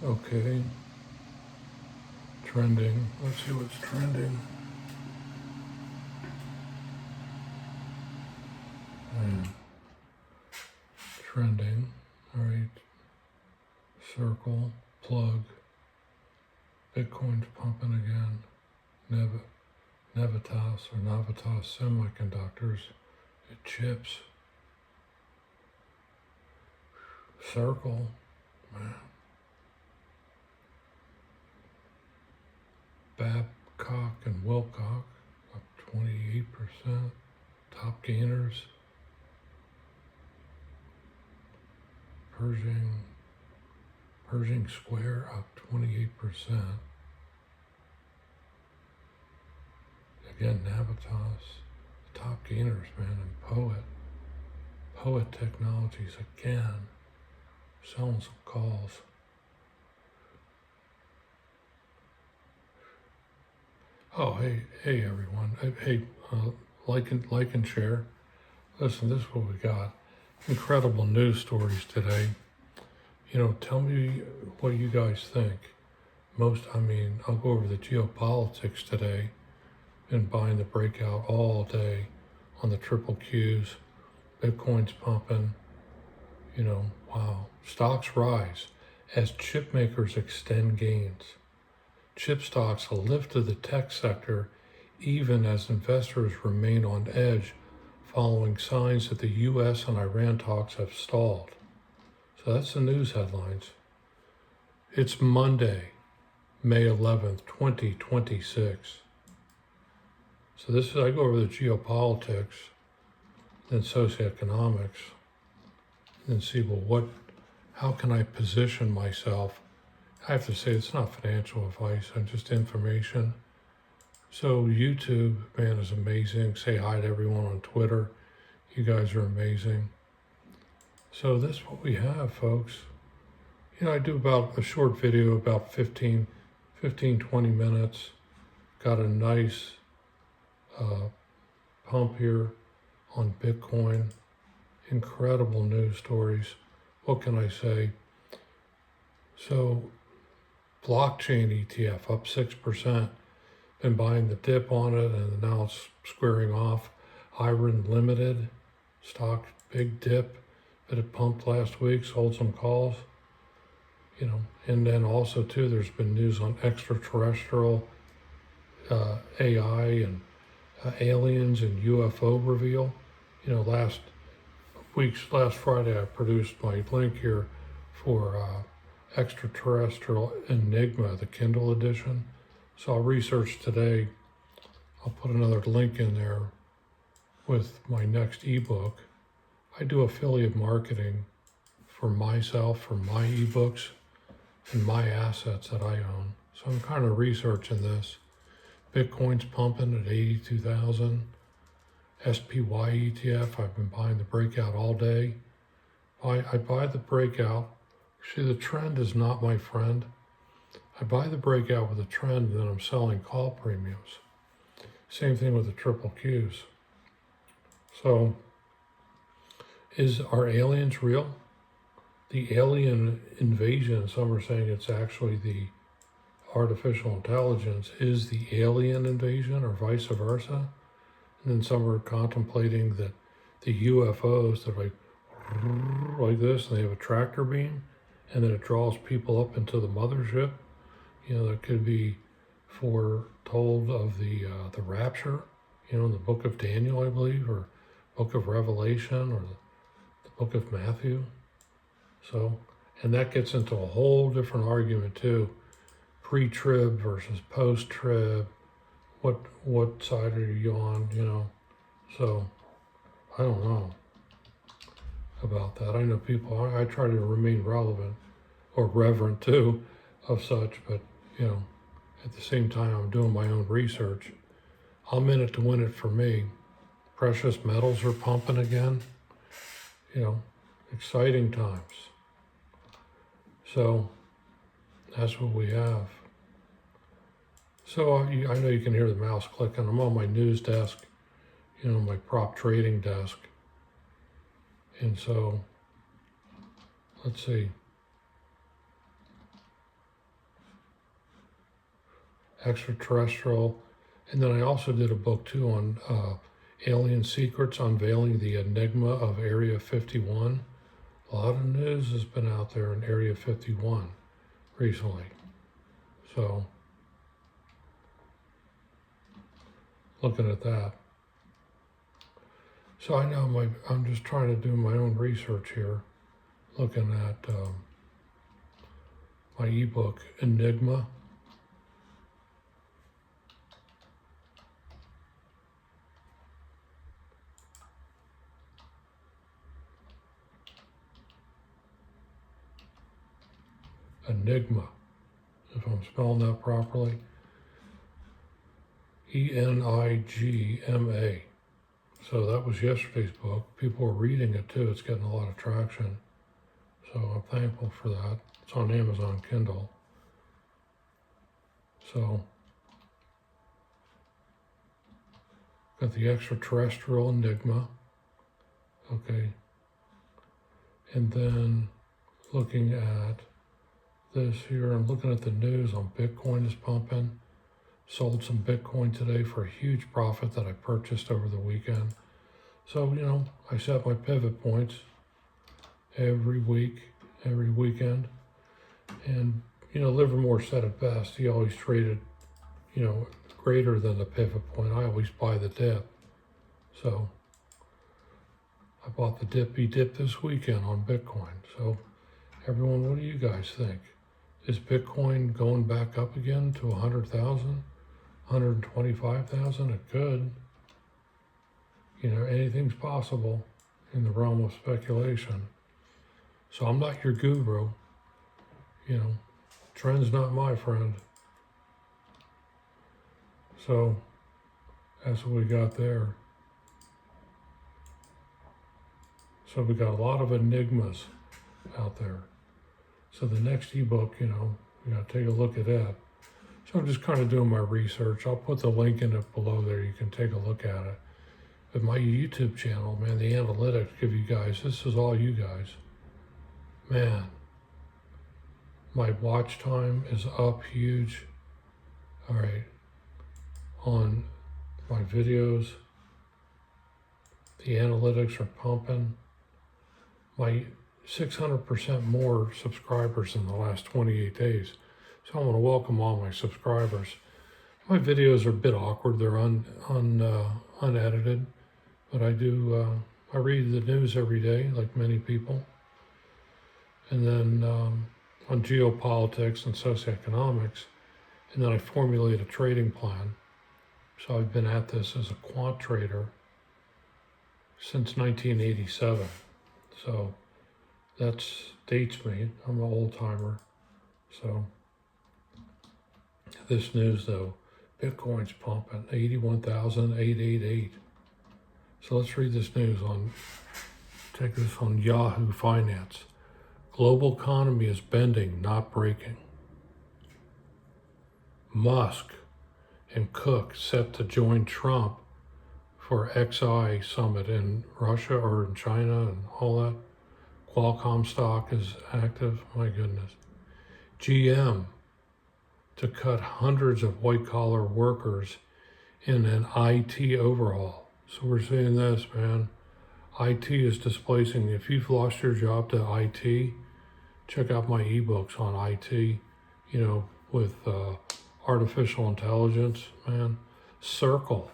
Okay, trending. Let's see what's trending. And trending. All right. Circle, plug. Bitcoin's pumping again. Navitas semiconductors. It chips. Circle, man. Babcock and Wilcock up 28%. Top gainers. Pershing Square up 28%. Again, Navitas, the top gainers, man, and Poet Technologies again, selling some calls. Oh, hey everyone. Hey, like and share. Listen, this is what we got. Incredible news stories today. Tell me what you guys think. I'll go over the geopolitics today. Been buying the breakout all day on the triple Qs. Bitcoin's pumping. Wow. Stocks rise as chip makers extend gains. Chip stocks a lift to the tech sector even as investors remain on edge following signs that the U.S. and Iran talks have stalled. So that's the news headlines. It's Monday, May 11th, 2026. So I go over the geopolitics, then socioeconomics, and see, how can I position myself? I have to say it's not financial advice, it's just information. So YouTube, man, is amazing. Say hi to everyone on Twitter. You guys are amazing. So this is what we have, folks. I do about a short video, about 15, 20 minutes. Got a nice pump here on Bitcoin. Incredible news stories. What can I say? So blockchain ETF up 6%. Been buying the dip on it, and now it's squaring off. Iron Limited stock, big dip, but it pumped last week, sold some calls. And then also too, there's been news on extraterrestrial AI and aliens and UFO reveal. Last Friday I produced my link here for Extraterrestrial Enigma, the Kindle edition. So I'll research today. I'll put another link in there with my next ebook. I do affiliate marketing for myself, for my ebooks and my assets that I own. So I'm kind of researching this. Bitcoin's pumping at 82,000. SPY ETF, I've been buying the breakout all day. I buy the breakout. See, the trend is not my friend. I buy the breakout with a trend, and then I'm selling call premiums. Same thing with the triple Qs. So, are aliens real? The alien invasion, some are saying it's actually the artificial intelligence, is the alien invasion or vice versa. And then some are contemplating that the UFOs, they're like this, and they have a tractor beam, and then it draws people up into the mothership. That could be foretold of the rapture, in the book of Daniel, I believe, or book of Revelation, or the book of Matthew. So, and that gets into a whole different argument too. Pre-trib versus post-trib. What side are you on, So, I don't know about that. I know people, I try to remain relevant, or reverent too, of such, but, at the same time, I'm doing my own research. I'm in it to win it for me. Precious metals are pumping again. Exciting times. So, that's what we have. So I know you can hear the mouse clicking. I'm on my news desk, my prop trading desk. And so, let's see. extraterrestrial. And then I also did a book too on alien secrets, unveiling the enigma of Area 51. A lot of news has been out there in Area 51 recently. So, looking at that. So I know I'm just trying to do my own research here, looking at my ebook, Enigma. Enigma, if I'm spelling that properly. Enigma. So that was yesterday's book. People are reading it too. It's getting a lot of traction. So I'm thankful for that. It's on Amazon Kindle. So, got the extraterrestrial enigma. Okay. And then looking at this here, I'm looking at the news on Bitcoin is pumping. Sold some Bitcoin today for a huge profit that I purchased over the weekend. So, I set my pivot points every week, every weekend. And, Livermore said it best. He always traded, greater than the pivot point. I always buy the dip. So, I bought the dippy dip this weekend on Bitcoin. So, everyone, what do you guys think? Is Bitcoin going back up again to 100,000? 125,000? It could. Anything's possible in the realm of speculation. So I'm not your guru. Trend's not my friend. So that's what we got there. So we got a lot of enigmas out there. So the next ebook, we got to take a look at that. So I'm just kind of doing my research. I'll put the link in it below there. You can take a look at it. But my YouTube channel, man, the analytics give you guys, this is all you guys. Man, my watch time is up huge. All right. On my videos, the analytics are pumping. My 600% more subscribers in the last 28 days. So I want to welcome all my subscribers. My videos are a bit awkward. They're unedited, but I read the news every day, like many people. And then on geopolitics and socioeconomics, and then I formulate a trading plan. So I've been at this as a quant trader since 1987. So that dates me. I'm an old timer. So this news though, Bitcoin's pumping 81,888. So let's read this news take this on Yahoo Finance. Global economy is bending, not breaking. Musk and Cook set to join Trump for XI summit in Russia or in China and all that. Qualcomm stock is active, my goodness. GM to cut hundreds of white-collar workers in an IT overhaul. So we're seeing this, man. IT is displacing. If you've lost your job to IT, check out my ebooks on IT, with artificial intelligence, man. Circle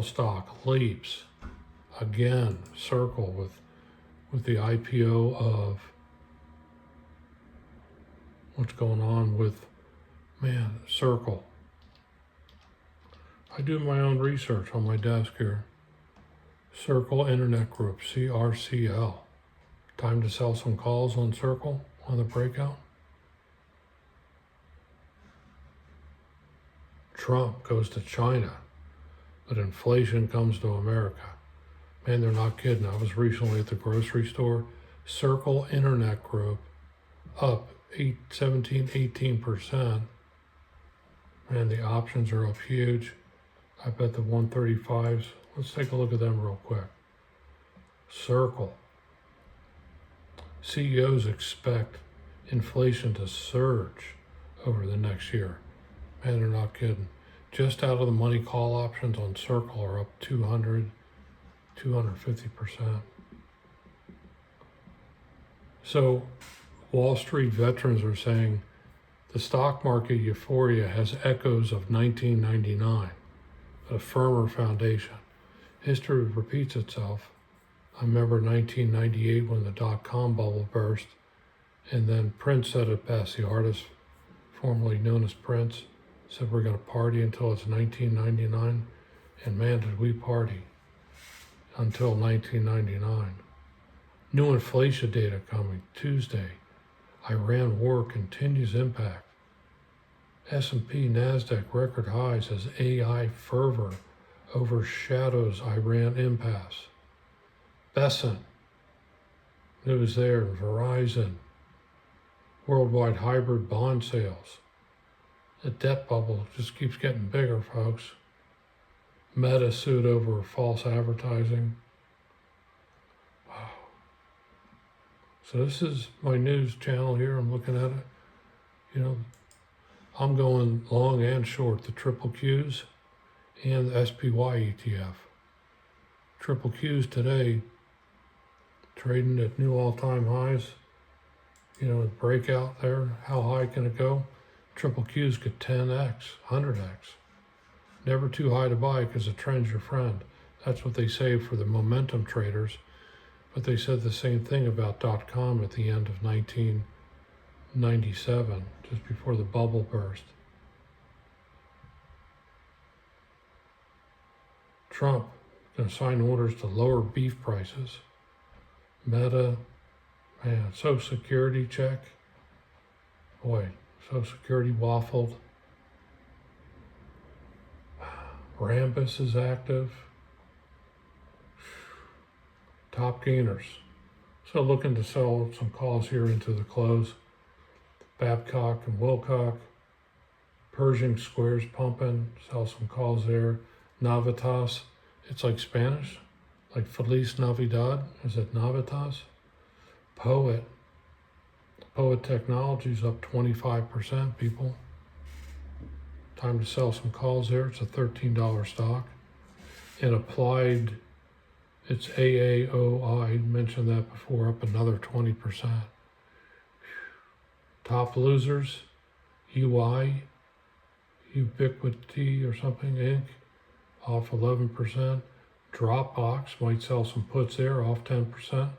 stock leaps. Again, Circle with the IPO of what's going on with, man, Circle. I do my own research on my desk here. Circle Internet Group, CRCL. Time to sell some calls on Circle on the breakout. Trump goes to China, but inflation comes to America. Man, they're not kidding. I was recently at the grocery store. Circle Internet Group up 18%. Man, the options are up huge. I bet the 135s. Let's take a look at them real quick. Circle. CEOs expect inflation to surge over the next year. Man, they're not kidding. Just out of the money call options on Circle are up 200, 250%. So Wall Street veterans are saying the stock market euphoria has echoes of 1999, a firmer foundation. History repeats itself. I remember 1998 when the dot-com bubble burst, and then Prince said it best, the artist formerly known as Prince, said we're going to party until it's 1999, and man, did we party until 1999. New inflation data coming Tuesday. Iran war continues impact. S&P, NASDAQ record highs as AI fervor overshadows Iran impasse. Besant, news there, Verizon, worldwide hybrid bond sales. The debt bubble just keeps getting bigger, folks. Meta sued over false advertising. Wow. So this is my news channel here. I'm looking at it. You know, I'm going long and short the triple Qs and the SPY ETF. Triple Qs today trading at new all-time highs. You know, breakout there. How high can it go? Triple Qs get 10x, 100x. Never too high to buy because the trend's your friend. That's what they say for the momentum traders. But they said the same thing about .com at the end of 1997, just before the bubble burst. Trump going to sign orders to lower beef prices. Meta, man, Social Security check. Boy, Social Security waffled. Rambus is active. Top gainers. So looking to sell some calls here into the close. Babcock and Wilcock. Pershing Squares pumping. Sell some calls there. Navitas. It's like Spanish. Like Feliz Navidad. Is it Navitas? Poet Technologies up 25%, people. Time to sell some calls there. It's a $13 stock. And Applied, it's AAOI, mentioned that before, up another 20%. Top losers, UI, Ubiquity or something, Inc., off 11%. Dropbox, might sell some puts there, off 10%.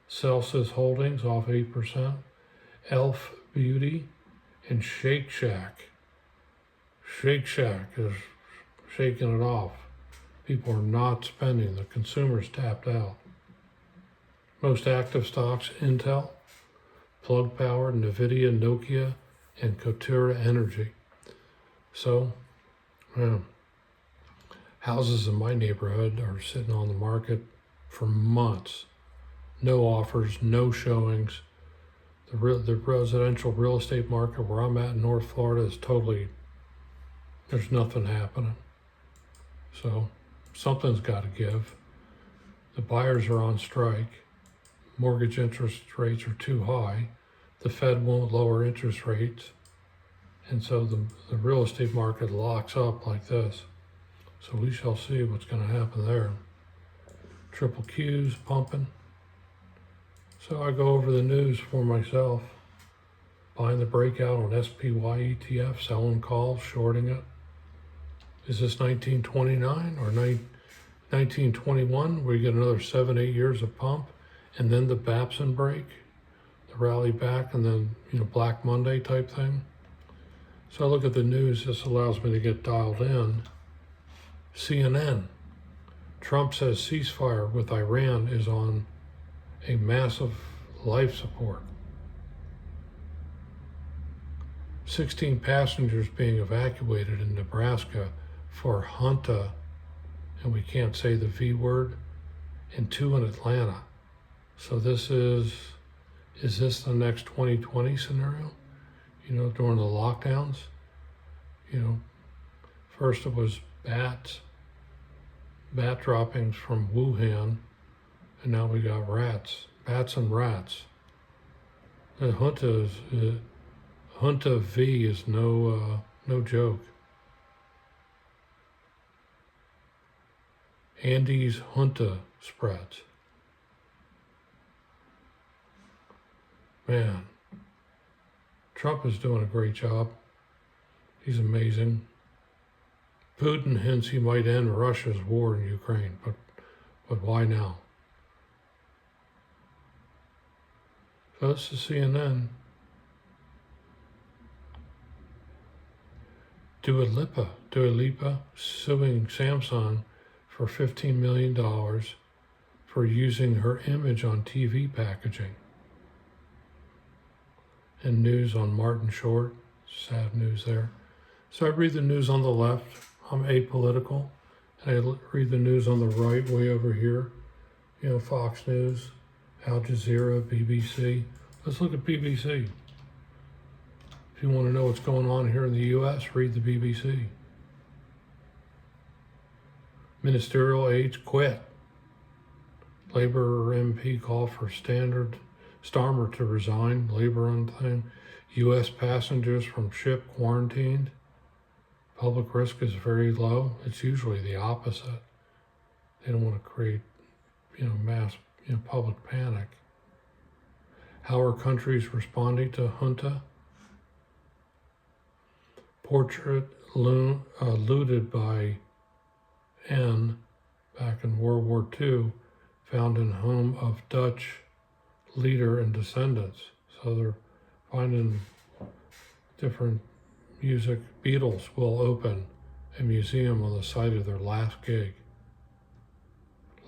Celsius Holdings, off 8%. Elf Beauty, and Shake Shack. Shake Shack is shaking it off. People are not spending. The consumer's tapped out. Most active stocks, Intel, Plug Power, NVIDIA, Nokia, and Coterra Energy. So, houses in my neighborhood are sitting on the market for months. No offers, no showings. The residential real estate market where I'm at in North Florida is totally, there's nothing happening. So something's got to give. The buyers are on strike. Mortgage interest rates are too high. The Fed won't lower interest rates. And so the real estate market locks up like this. So we shall see what's going to happen there. Triple Qs pumping. So I go over the news for myself. Buying the breakout on SPY ETF, selling calls, shorting it. Is this 1929 or 1921 where you get another 7-8 years of pump and then the Babson break, the rally back, and then, Black Monday type thing? So I look at the news. This allows me to get dialed in. CNN. Trump says ceasefire with Iran is on a massive life support. 16 passengers being evacuated in Nebraska for junta, and we can't say the V word, and 2 in Atlanta. So this is this the next 2020 scenario? During the lockdowns? First it was bat droppings from Wuhan, and now we got bats and rats. The junta V is no No joke. Andes Junta spreads. Man, Trump is doing a great job. He's amazing. Putin hints he might end Russia's war in Ukraine, but why now? So this is CNN. Dua Lipa suing Samsung for $15 million for using her image on TV packaging. And news on Martin Short, sad news there. So I read the news on the left, I'm apolitical, and I read the news on the right, way over here, Fox News, Al Jazeera, BBC. Let's look at BBC. If you want to know what's going on here in the U.S., read the BBC. Ministerial aides quit. Labor MP call for Starmer to resign. Labor on thing. U.S. passengers from ship quarantined. Public risk is very low. It's usually the opposite. They don't want to create, mass, public panic. How are countries responding to junta? Portrait looted by N back in World War II, found in home of Dutch leader and descendants. So they're finding different music. Beatles will open a museum on the site of their last gig.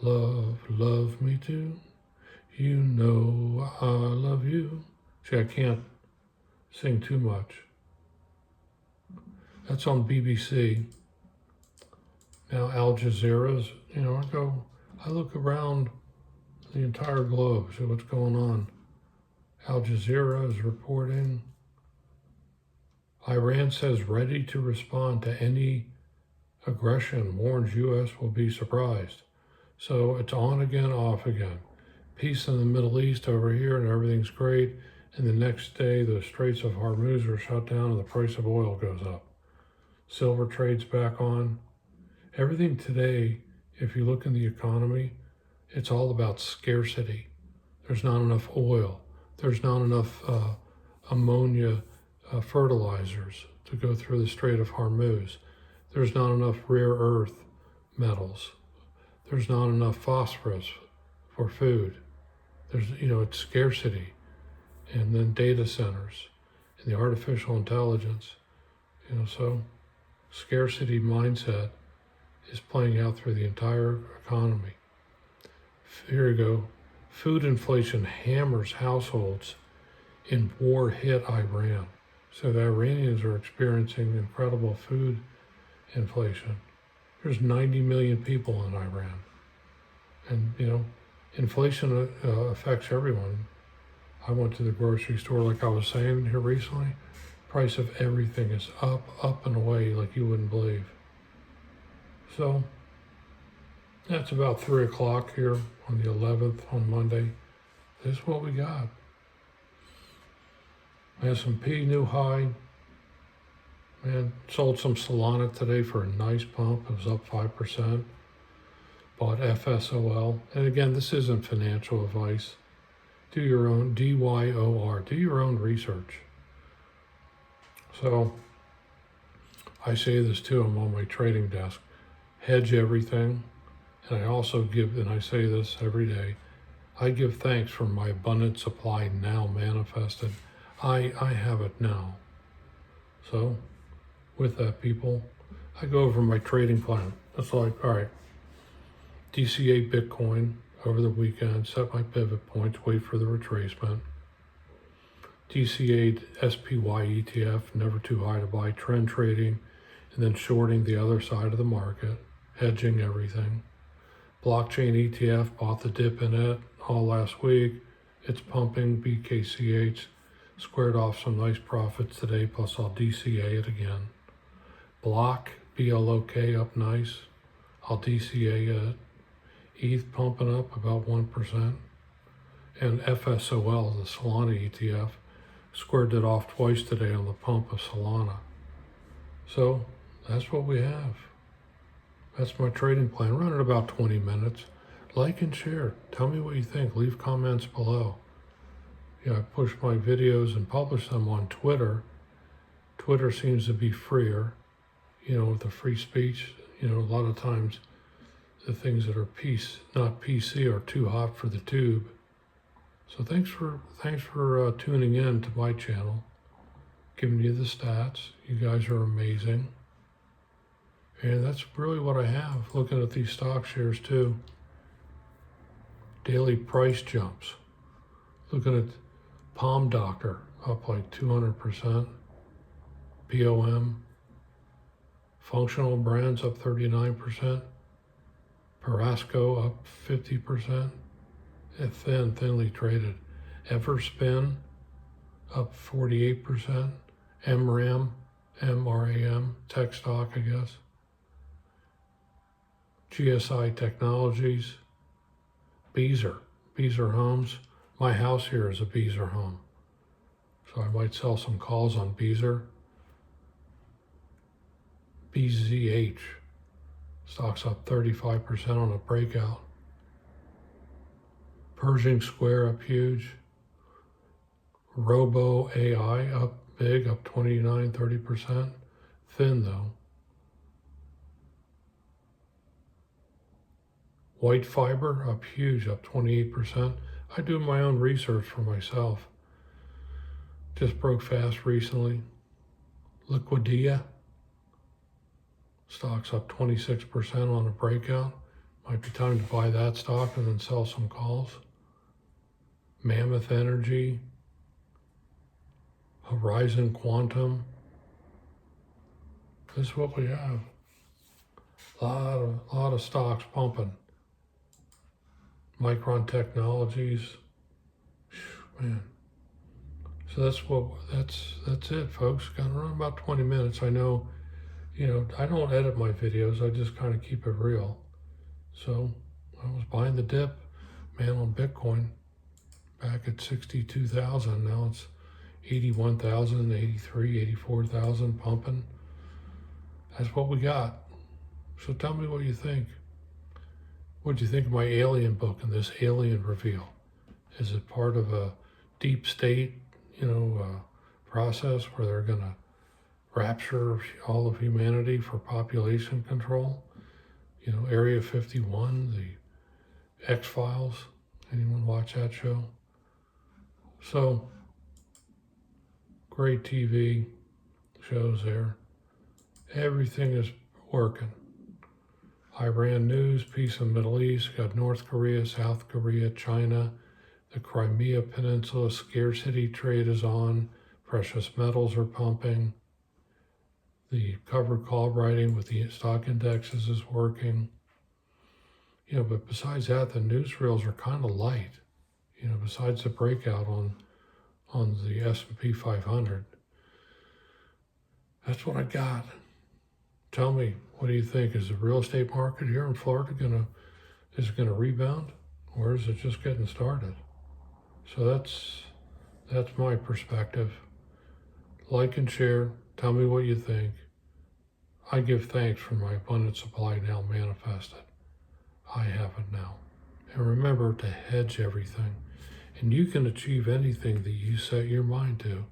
Love, love me too. You know I love you. See, I can't sing too much. That's on BBC. Now Al Jazeera's, I look around the entire globe, see what's going on. Al Jazeera is reporting Iran says ready to respond to any aggression, warns U.S. will be surprised. So it's on again, off again. Peace in the Middle East over here and everything's great. And the next day, the Straits of Hormuz are shut down and the price of oil goes up. Silver trades back on. Everything today, if you look in the economy, it's all about scarcity. There's not enough oil. There's not enough ammonia fertilizers to go through the Strait of Hormuz. There's not enough rare earth metals. There's not enough phosphorus for food. There's, it's scarcity. And then data centers and the artificial intelligence, so scarcity mindset is playing out through the entire economy. Here you go. Food inflation hammers households in war-hit Iran. So the Iranians are experiencing incredible food inflation. There's 90 million people in Iran. And, inflation affects everyone. I went to the grocery store, like I was saying here recently. Price of everything is up and away like you wouldn't believe. So that's about 3 o'clock here on the 11th on Monday. This is what we got. S&P new high. Man, sold some Solana today for a nice pump. It was up 5%. Bought FSOL. And again, this isn't financial advice. Do your own, DYOR, do your own research. So I say this too, I'm on my trading desk. Hedge everything. And I also give, and I say this every day, I give thanks for my abundant supply now manifested. I have it now. So with that, people, I go over my trading plan. It's like, all right, DCA Bitcoin over the weekend, set my pivot points, wait for the retracement. DCA SPY ETF, never too high to buy, trend trading, and then shorting the other side of the market, hedging everything. Blockchain ETF, bought the dip in it all last week. It's pumping. BKCH squared off some nice profits today, plus I'll DCA it again. Block, BLOK up nice. I'll DCA it. ETH pumping up about 1%. And FSOL, the Solana ETF, squared it off twice today on the pump of Solana. So that's what we have. That's my trading plan. Run it about 20 minutes. Like and share. Tell me what you think. Leave comments below. Yeah, I push my videos and publish them on Twitter. Twitter seems to be freer, with the free speech. A lot of times the things that are not PC are too hot for the tube. So thanks for tuning in to my channel, giving you the stats. You guys are amazing. And that's really what I have. Looking at these stock shares too. Daily price jumps. Looking at Palm Doctor up like 200%. POM. Functional brands up 39%. Parasco up 50%. And thinly traded. Everspin up 48%. MRAM, tech stock, I guess. GSI Technologies. Beazer Homes. My house here is a Beazer home. So I might sell some calls on Beazer. BZH. Stock's up 35% on a breakout. Pershing Square up huge. Robo AI up big, up 29-30%. Thin though. White Fiber up huge, up 28%. I do my own research for myself. Just broke fast recently. Liquidia. Stock's up 26% on a breakout. Might be time to buy that stock and then sell some calls. Mammoth Energy. Horizon Quantum. This is what we have. A lot of stocks pumping. Micron Technologies. Man. So that's it, folks. Got to run about 20 minutes. I know, I don't edit my videos. I just kind of keep it real. So I was buying the dip, man, on Bitcoin back at 62,000. Now it's 81,000, 83, 84,000 pumping. That's what we got. So tell me what you think. What do you think of my alien book and this alien reveal? Is it part of a deep state, process where they're going to rapture all of humanity for population control? Area 51, the X-Files. Anyone watch that show? So, great TV shows there. Everything is working. Iran news, peace in the Middle East, got North Korea, South Korea, China, the Crimea Peninsula, scarcity trade is on, precious metals are pumping, the covered call writing with the stock indexes is working. But besides that, the newsreels are kind of light, besides the breakout on the S&P 500. That's what I got. Tell me, what do you think? Is the real estate market here in Florida gonna rebound, or is it just getting started? So that's my perspective. Like and share. Tell me what you think. I give thanks for my abundant supply now manifested. I have it now. And remember to hedge everything. And you can achieve anything that you set your mind to.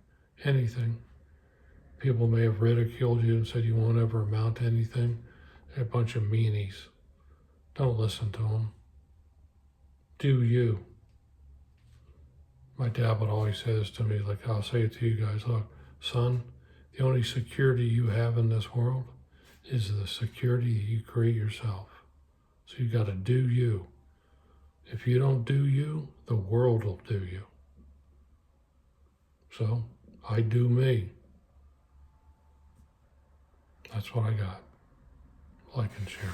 Anything. People may have ridiculed you and said you won't ever amount to anything. They're a bunch of meanies. Don't listen to them. Do you. My dad would always say this to me, like I'll say it to you guys, look, son, the only security you have in this world is the security that you create yourself. So you got to do you. If you don't do you, the world will do you. So I do me. That's what I got. Like and share.